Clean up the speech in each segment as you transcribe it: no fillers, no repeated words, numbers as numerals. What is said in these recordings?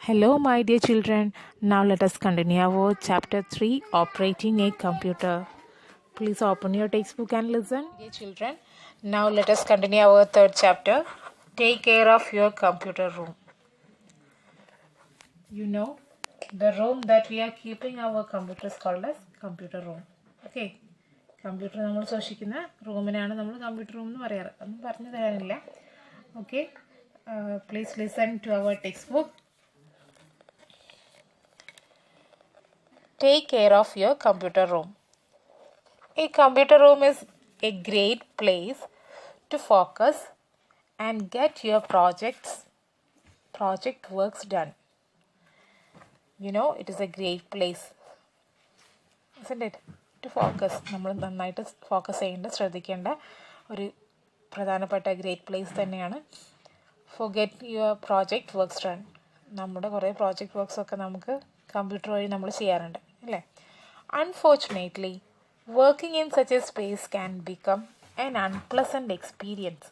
Hello, my dear children. Now let us continue our chapter 3 Operating a Computer. Please open your textbook and listen. Dear children, now let us continue our third chapter. Take care of your computer room. You know, the room that we are keeping our computer is called as computer room. Okay. Computer നമ്മൾ സൂക്ഷിക്കുന്ന റൂമിനാണ് നമ്മൾ computer room എന്ന് പറയാറ്. ഒന്നും പറഞ്ഞു തരാനില്ല. Okay, please listen to our textbook. Take care of your computer room. A computer room is a great place to focus and get your project works done. You know, it is a great place, isn't it? To focus. നമ്മൾ നന്നായിട്ട് focus ചെയ്യേണ്ട, ശ്രദ്ധിക്കേണ്ട ഒരു പ്രധാനപ്പെട്ട great place തന്നെയാണ്. For get your project works done. നമ്മുടെ കുറേ project വർക്ക്സൊക്കെ നമുക്ക് കമ്പ്യൂട്ടർ വഴി നമ്മൾ ചെയ്യാറുണ്ട് അല്ലേ? Unfortunately, working in such a space can become an unpleasant experience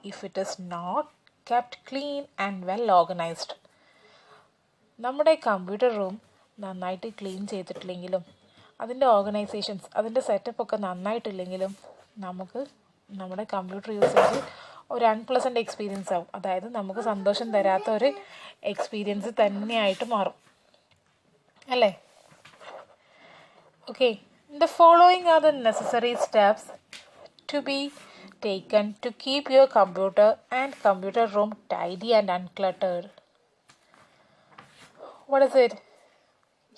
if it is not kept clean and well organized. നമ്മുടെ കമ്പ്യൂട്ടർ റൂം നന്നായിട്ട് ക്ലീൻ ചെയ്തിട്ടില്ലെങ്കിലും അതിൻ്റെ ഓർഗനൈസേഷൻസ്, അതിൻ്റെ സെറ്റപ്പൊക്കെ നന്നായിട്ടില്ലെങ്കിലും നമുക്ക് നമ്മുടെ കമ്പ്യൂട്ടർ യൂസേജ് ഒരു അൺപ്ലസൻറ്റ് എക്സ്പീരിയൻസ് ആവും. അതായത് നമുക്ക് സന്തോഷം തരാത്ത ഒരു എക്സ്പീരിയൻസ് തന്നെയായിട്ട് മാറും അല്ലേ? Okay, the following are the necessary steps to be taken to keep your computer and computer room tidy and uncluttered. What is it?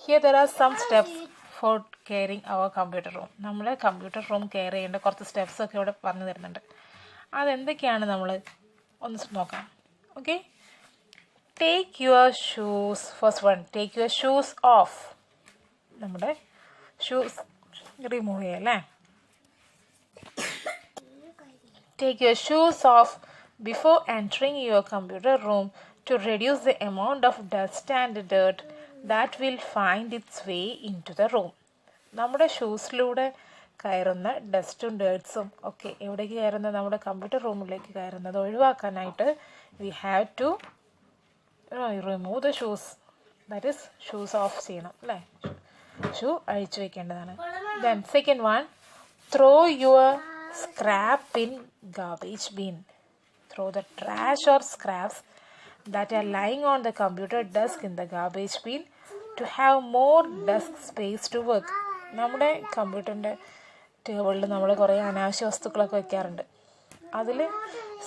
Here there are some steps for caring our computer room. നമ്മൾ computer room care ചെയ്യേണ്ട കുറച്ച് steps ഒക്കെ ഇവിടെ പറഞ്ഞു തരുന്നുണ്ട്. അതെന്തൊക്കെയാണ് നമ്മൾ ഒന്ന് നോക്കാം. Okay, take your shoes. First one, take your shoes off. നമ്മുടെ ഷൂസ് റിമൂവ് ചെയ്യല്ലേ. Take your shoes off before entering your computer room to reduce the amount of dust and dirt that will find its way into the room. നമ്മുടെ ഷൂസിലൂടെ കയറുന്ന ഡസ്റ്റും ഡേർട്ട്സും ഒക്കെ എവിടേക്ക് കയറുന്നത്, നമ്മുടെ computer റൂമിലേക്ക് കയറുന്നത് ഒഴിവാക്കാനായിട്ട് we have to remove the shoes. That is shoes off ചെയ്യണം അല്ലേ? ഷൂ അഴിച്ചു വെക്കേണ്ടതാണ്. Then second one, throw your scrap in garbage bin. Throw the trash or scraps that are lying on the computer desk in the garbage bin to have more desk space to work. നമ്മുടെ കമ്പ്യൂട്ടറിൻ്റെ ടേബിളിൽ നമ്മൾ കുറേ അനാവശ്യ വസ്തുക്കളൊക്കെ വെക്കാറുണ്ട്. അതിൽ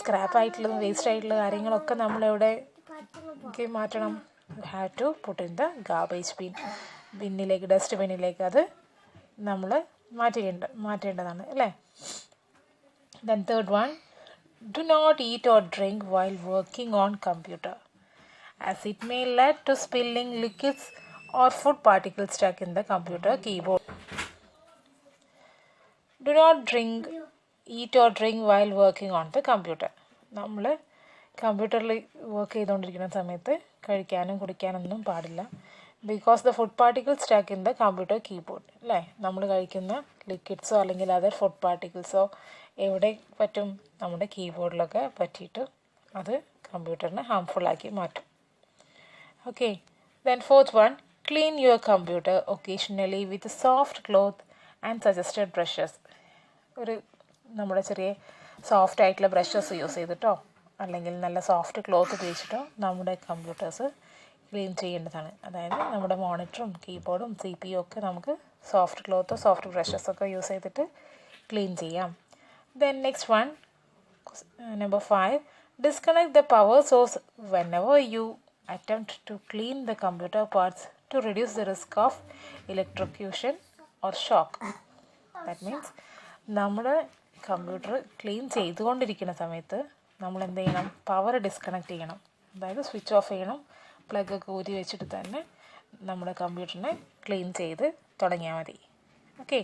scrap ആയിട്ടുള്ളതും വേസ്റ്റ് ആയിട്ടുള്ള കാര്യങ്ങളൊക്കെ നമ്മളെവിടെ മാറ്റണം? You have to put in the garbage bin. ബിന്നിലേക്ക്, ഡസ്റ്റ് ബിന്നിലേക്ക് അത് നമ്മൾ മാറ്റേണ്ടതാണ് അല്ലേ? Then third one, do not eat or drink while working on computer, as it may lead to spilling liquids or food particles stuck in the computer keyboard. Do not eat or drink while working on the computer. നമ്മൾ കമ്പ്യൂട്ടറിൽ work ചെയ്തുകൊണ്ടിരിക്കുന്ന സമയത്ത് കഴിക്കാനും കുടിക്കാനൊന്നും പാടില്ല. Because the food particles stuck in the computer keyboard അല്ലേ? നമ്മൾ കഴിക്കുന്ന ലിക്വിഡ്സോ അല്ലെങ്കിൽ അതർ ഫുഡ് പാർട്ടിക്കിൾസോ എവിടെ പറ്റും? നമ്മുടെ കീബോർഡിലൊക്കെ പറ്റിയിട്ട് അത് കമ്പ്യൂട്ടറിനെ ഹാംഫുള്ളാക്കി മാറ്റും. Okay, then fourth one, clean your computer occasionally with soft cloth and suggested brushes. ഒരു നമ്മുടെ ചെറിയ സോഫ്റ്റ് ആയിട്ടുള്ള ബ്രഷസ് യൂസ് ചെയ്തിട്ടോ അല്ലെങ്കിൽ നല്ല സോഫ്റ്റ് ക്ലോത്ത് ഉപയോഗിച്ചിട്ടോ നമ്മുടെ കമ്പ്യൂട്ടേഴ്സ് ക്ലീൻ ചെയ്യേണ്ടതാണ്. അതായത് നമ്മുടെ മോണിറ്ററും കീബോർഡും CPU ഒക്കെ നമുക്ക് സോഫ്റ്റ് ക്ലോത്തോ സോഫ്റ്റ് ബ്രഷസൊക്കെ യൂസ് ചെയ്തിട്ട് ക്ലീൻ ചെയ്യാം. Then next one, number 5, disconnect the power source whenever you attempt to clean the computer parts to reduce the risk of electrocution or shock. That means നമ്മുടെ computer clean ചെയ്തുകൊണ്ടിരിക്കുന്ന സമയത്ത് നമ്മൾ എന്ത് ചെയ്യണം? Power disconnect ചെയ്യണം. അതായത് switch off ചെയ്യണം. പ്ലഗൊക്കെ ഊരി വെച്ചിട്ട് തന്നെ നമ്മുടെ കമ്പ്യൂട്ടറിനെ ക്ലീൻ ചെയ്ത് തുടങ്ങിയാൽ മതി. Okay,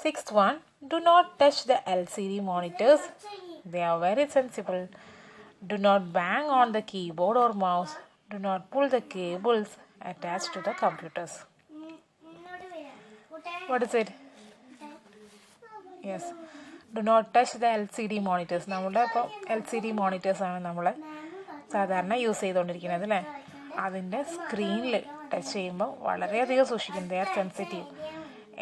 sixth one, do not touch the LCD monitors. They are very sensitive. Do not bang on the keyboard or mouse. Do not pull the cables attached to the computers. What is it? Yes, do not touch the LCD monitors. നമ്മുടെ ഇപ്പോൾ LCD monitors ആണ് നമ്മൾ സാധാരണ use ചെയ്തുകൊണ്ടിരിക്കുന്നത് അല്ലേ? അതിൻ്റെ സ്ക്രീനിൽ touch ചെയ്യുമ്പോൾ വളരെയധികം സൂക്ഷിക്കും. They are sensitive.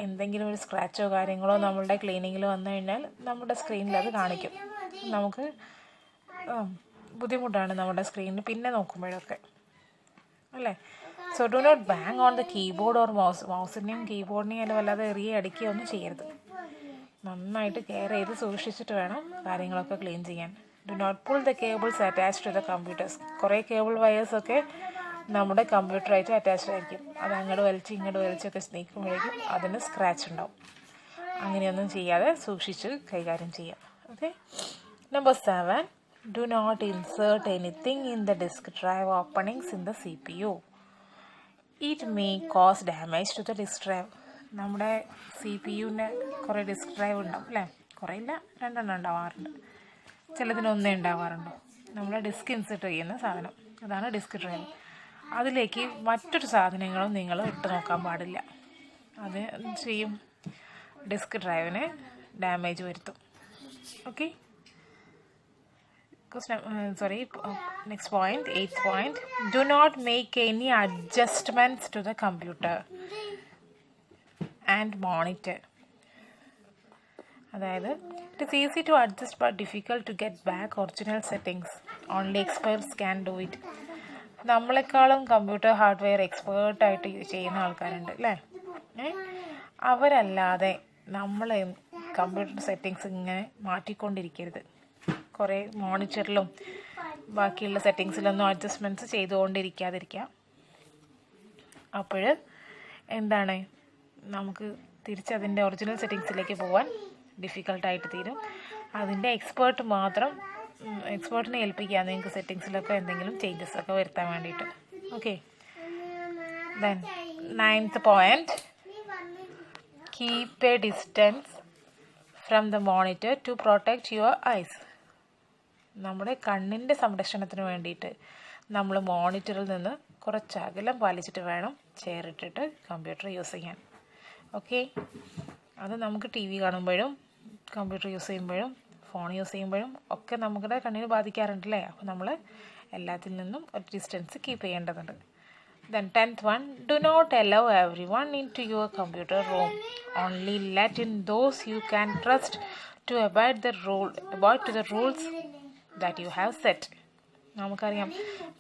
എന്തെങ്കിലും ഒരു സ്ക്രാച്ചോ കാര്യങ്ങളോ നമ്മളുടെ ക്ലീനിങ്ങിൽ വന്നു കഴിഞ്ഞാൽ നമ്മുടെ സ്ക്രീനിൽ അത് കാണിക്കും. നമുക്ക് ബുദ്ധിമുട്ടാണ് നമ്മുടെ സ്ക്രീനിൽ പിന്നെ നോക്കുമ്പോഴൊക്കെ അല്ലേ. So do not bang on the keyboard or മൗസിനെയും കീബോർഡിനെയും അല്ല വല്ലാതെ അടിക്കുകയോ ഒന്നും ചെയ്യരുത്. നന്നായിട്ട് കെയർ ചെയ്ത് സൂക്ഷിച്ചിട്ട് വേണം കാര്യങ്ങളൊക്കെ ക്ലീൻ ചെയ്യാൻ. Do not pull the cables attach to the computers. കുറേ കേബിൾ വയേഴ്സൊക്കെ നമ്മുടെ കമ്പ്യൂട്ടറായിട്ട് അറ്റാച്ച്ഡ് ആയിരിക്കും. അത് അങ്ങോട്ട് ഇങ്ങോട്ട് വലിച്ചൊക്കെ നീക്കുമ്പോഴേക്കും അതിന് സ്ക്രാച്ച് ഉണ്ടാവും. അങ്ങനെയൊന്നും ചെയ്യാതെ സൂക്ഷിച്ച് കൈകാര്യം ചെയ്യാം. Okay. Number 7, do not insert anything in the disk drive openings in the CPU. It may cause damage to the disk drive. നമ്മുടെ CPU-ന് കുറേ ഡിസ്ക് ഡ്രൈവ് ഉണ്ടാവും അല്ലേ. കുറേ ഇല്ല, 2 ഉണ്ടാവാറുണ്ട്. ചിലതിനൊന്നേ ഉണ്ടാവാറുണ്ടോ. നമ്മൾ ഡിസ്ക് ഇൻസേർട്ട് ചെയ്യുന്ന സാധനം, അതാണ് ഡിസ്ക് ഡ്രൈവ്. അതിലേക്ക് മറ്റൊരു സാധനങ്ങളും നിങ്ങൾ ഇട്ട് നോക്കാൻ പാടില്ല. അത് ചെയ്യും, ഡിസ്ക് ഡ്രൈവിന് ഡാമേജ് വരുത്തും. Okay. Next point, 8th point. Do not make any adjustments to the computer and monitor. അതായത് it is easy to adjust but difficult to get back original settings. Only experts can do it. നമ്മളെക്കാളും computer hardware എക്സ്പേർട്ടായിട്ട് ചെയ്യുന്ന ആൾക്കാരുണ്ട് അല്ലേ. അവരല്ലാതെ നമ്മൾ computer settings ഇങ്ങനെ മാറ്റിക്കൊണ്ടിരിക്കരുത്. കുറേ മോണിറ്ററിലും ബാക്കിയുള്ള സെറ്റിങ്സിലൊന്നും adjustments ചെയ്തുകൊണ്ടിരിക്കാതിരിക്കുക. അപ്പോൾ എന്താണ്, നമുക്ക് തിരിച്ചതിൻ്റെ ഒറിജിനൽ സെറ്റിങ്സിലേക്ക് പോകാൻ ഡിഫിക്കൽട്ടായിട്ട് തീരും. അതിൻ്റെ എക്സ്പേർട്ടിനെ ഏൽപ്പിക്കുക നിങ്ങൾക്ക് സെറ്റിങ്സിലൊക്കെ എന്തെങ്കിലും ചേഞ്ചസ് ഒക്കെ വരുത്താൻ വേണ്ടിയിട്ട്. Okay. Then 9th point, keep a distance from the monitor to protect your eyes. നമ്മുടെ കണ്ണിൻ്റെ സംരക്ഷണത്തിന് വേണ്ടിയിട്ട് നമ്മൾ മോണിറ്ററിൽ നിന്ന് കുറച്ച് അകലം പാലിച്ചിട്ട് വേണം ചെയറിട്ടിട്ട് കമ്പ്യൂട്ടർ യൂസ് ചെയ്യാൻ. ഓക്കെ. അത് നമുക്ക് TV കാണുമ്പോഴും കമ്പ്യൂട്ടർ യൂസ് ചെയ്യുമ്പോഴും ഫോൺ യൂസ് ചെയ്യുമ്പോഴും ഒക്കെ നമ്മുടെ കണ്ണിന് ബാധിക്കാറുണ്ടല്ലേ. അപ്പോൾ നമ്മൾ എല്ലാത്തിൽ നിന്നും ഒരു ഡിസ്റ്റൻസ് കീപ്പ് ചെയ്യേണ്ടതുണ്ട്. Then 10th one, do not allow everyone into your computer room. Only let in those you can trust to abide to the rules that you have set. നമുക്കറിയാം,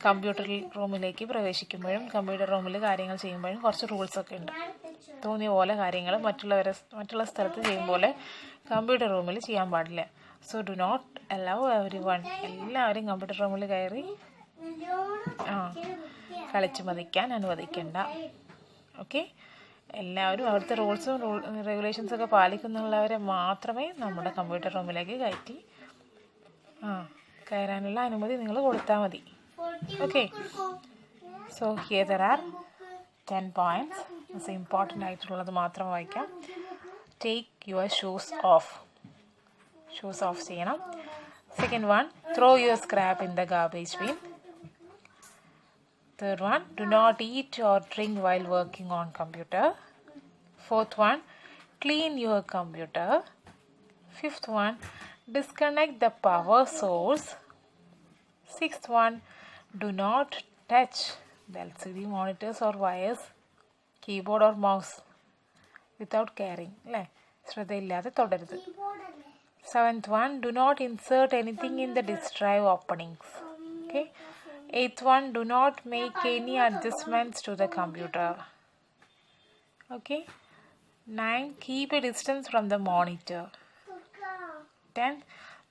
കമ്പ്യൂട്ടർ റൂമിലേക്ക് പ്രവേശിക്കുമ്പോഴും കമ്പ്യൂട്ടർ റൂമിൽ കാര്യങ്ങൾ ചെയ്യുമ്പോഴും കുറച്ച് റൂൾസൊക്കെ ഉണ്ട്. തോന്നിയ പോലെ കാര്യങ്ങൾ മറ്റുള്ള സ്ഥലത്ത് ചെയ്യും പോലെ കമ്പ്യൂട്ടർ റൂമിൽ ചെയ്യാൻ പാടില്ല. So do not allow everyone. എല്ലാവരും കമ്പ്യൂട്ടർ റൂമിൽ കയറി കളിച്ച് മതിക്കാൻ അനുവദിക്കണ്ട. ഓക്കെ. എല്ലാവരും അവിടുത്തെ റൂൾസും റെഗുലേഷൻസൊക്കെ പാലിക്കുന്നുള്ളവരെ മാത്രമേ നമ്മുടെ കമ്പ്യൂട്ടർ റൂമിലേക്ക് കയറാനുള്ള അനുമതി നിങ്ങൾ കൊടുത്താൽ മതി. Okay. So here there R 10 points. Important ആയിട്ടുള്ളത് മാത്രം വായിക്കാം. ടേക്ക് യുവർ ഷൂസ് ഓഫ് ചെയ്യണം. Second one, throw your scrap in the garbage bin. Third one, do not eat or drink while working on computer. Fourth one, clean your computer. Fifth one, disconnect the power source. Sixth one, do not touch the LCD monitors or wires, keyboard or mouse without caring. ശ്രദ്ധയില്ലാതെ തൊടരുത്. 7th one, do not insert anything in the disk drive openings. Okay. 8th one, do not make any adjustments to the computer. Okay. 9, keep a distance from the monitor. 10,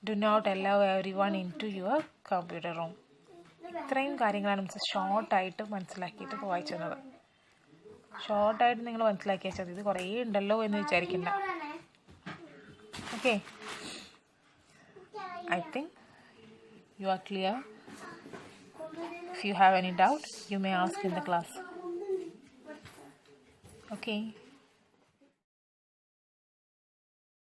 do not allow everyone into your computer room. ഇത്രയും കാര്യങ്ങളാണ് ഷോർട്ടായിട്ട് മനസ്സിലാക്കിയിട്ട് വായിച്ചു തന്നത്. ഷോർട്ടായിട്ട് നിങ്ങൾ മനസ്സിലാക്കി വെച്ചാൽ ഇത് കുറേ ഉണ്ടല്ലോ എന്ന് വിചാരിക്കണ്ട. Okay. I think you are clear. If you have any doubt, you may ask in the class. Okay.